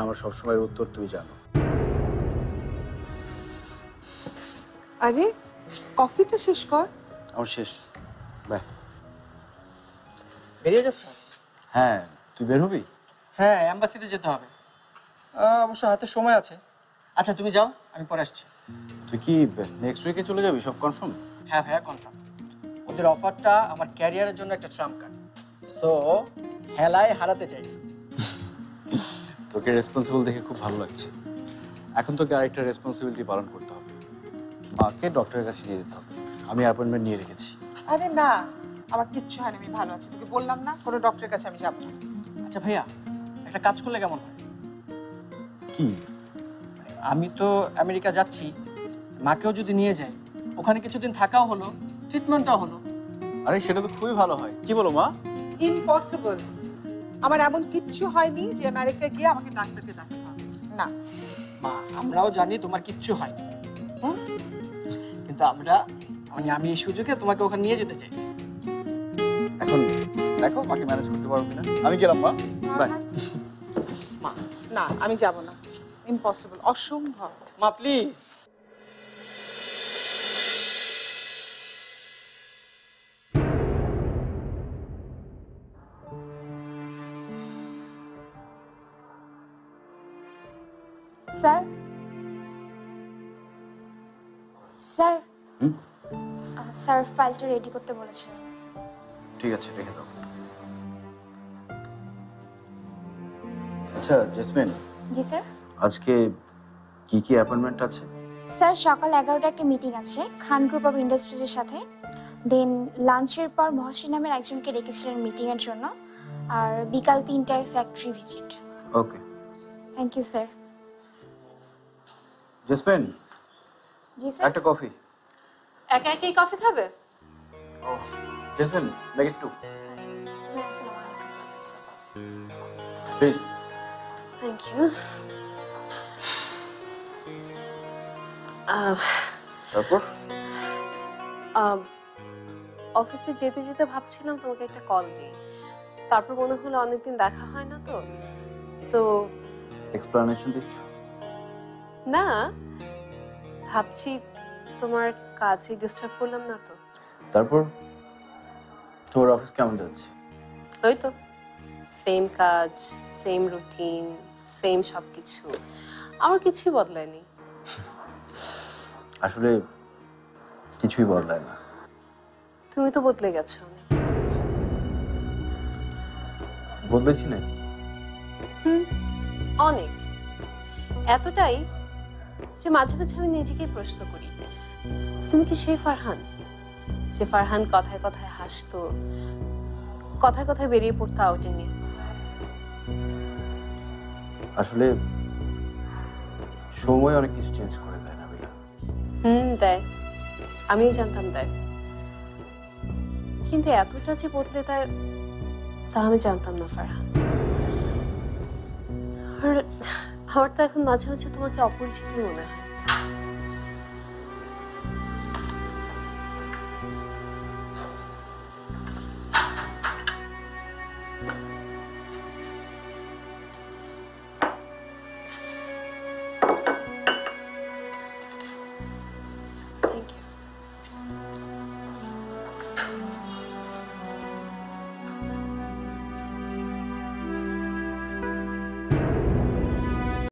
আমার সবসময়ের উত্তর তুই জানো। আরে কফিটা শেষ কর। আমার শেষ। বাই। বেরিয়ে যাচ্ছ? হ্যাঁ, তুই বের হবি? হ্যাঁ, এম্বাসিতে যেতে হবে। অবশ্য হাতে সময় আছে। আচ্ছা তুমি যাও, আমি পরে আসছি। তুই কি নেক্সট উইকে চলে যাবি? সব কনফার্ম? হ্যাঁ ভাইয়া, কনফার্ম। ওদের অফারটা আমার ক্যারিয়ারের জন্য একটা ট্রাম্প কার্ড। সো হেলায় হারাতে চাই। তোকে রেসপন্সিবল দেখে খুব ভালো লাগছে। এখন তোকে আরেকটা রেসপন্সিবিলিটি পালন করতে হবে। মাকে ডক্টরের কাছে নিয়ে যেতে হবে। আমি অ্যাপয়েন্টমেন্ট নিয়ে রেখেছি। আরে না, আমার কিচ্ছু হয়নি, আমি ভালো আছি। তোকে বললাম না কোনো ডক্টরের কাছে আমি যাবো না। আচ্ছা ভাইয়া, একটা কাজ করলে কেমন হয়? কি? আমি তো আমেরিকা যাচ্ছি, মাকেও যদি নিয়ে যাই, ওখানে কিছুদিন থাকাও হলো, ট্রিটমেন্টটাও হলো। আরে সেটা তো খুবই ভালো হয়। কি বলো মা? ইম্পসিবল। আমার এমন কিচ্ছু হয়নি যে আমেরিকা গিয়ে আমাকে ডাক্তারকে দেখাতে হবে। না। মা, আমরাও জানি তোমার কিচ্ছু হয়নি, কিন্তু আমি এই সুযোগে তোমাকে ওখানে নিয়ে যেতে চাইছি। এখন দেখো মাকে ম্যানেজ করতে পারো কিনা। আমি গেলাম মা। বাই। মা, না, আমি যাব না। ইম্পসিবল, অসম্ভব। মা প্লিজ। স্যার স্যার স্যার ফাইলটা রেডি করতে বলেছেন। ঠিক আছে, রেখে দাও। আচ্ছা জেসমিন, জি স্যার। আজকে কি কি অ্যাপয়েন্টমেন্ট আছে? স্যার সকাল 11টায় একটা মিটিং আছে খান গ্রুপ অফ ইন্ডাস্ট্রিজের সাথে। দেন লাঞ্চের পর মহসিন নামের একজনকে ডেকেছিলেন মিটিংয়ের জন্য। আর বিকাল 3টায় factory visit. Okay. Thank you sir. Jesmin, জি স্যার। একটা কফি। একা একাই কফি খাবে? জেসমিন, মেক ইট টু আসসালামু আলাইকুম। প্লিজ। Thank you. তারপর অফিসে যেতে যেতে ভাবছিলাম তোমাকে একটা কল দিই, তারপর মনে হলো অনেকদিন দেখা হয় না, তো এক্সপ্লানেশন দিচ্ছ? না, ভাবছি তোমার কাজে ডিস্টার্ব করলাম না তো। তারপর তোর অফিস কেমন যাচ্ছে? ওই তো সেম কাজ, সেম রুটিন, সেম সবকিছু, আমার কিছুই বদলায়নি। আসলে কিছুই বদলায় না। তুমি তো বদলে গেছো অনেক। বদলেছি নাকি? অনেক, এতটাই যে মাঝে মাঝে আমি নিজেকেই প্রশ্ন করি, তুমি কি সেই ফারহান যে ফারহান কথায় কথায় হাসতো, কথায় কথায় বেরিয়ে পড়তো আউটিং এ? আসলে সময় অনেক কিছু চেঞ্জ করে দেয় না বিলা। দেয়, আমিও জানতাম দেয়, কিন্তু এতটা যে বদলে দেয় তা আমি জানতাম না ফারহান। আর আমার তো এখন মাঝে মাঝে তোমাকে অপরিচিতই মনে হয়।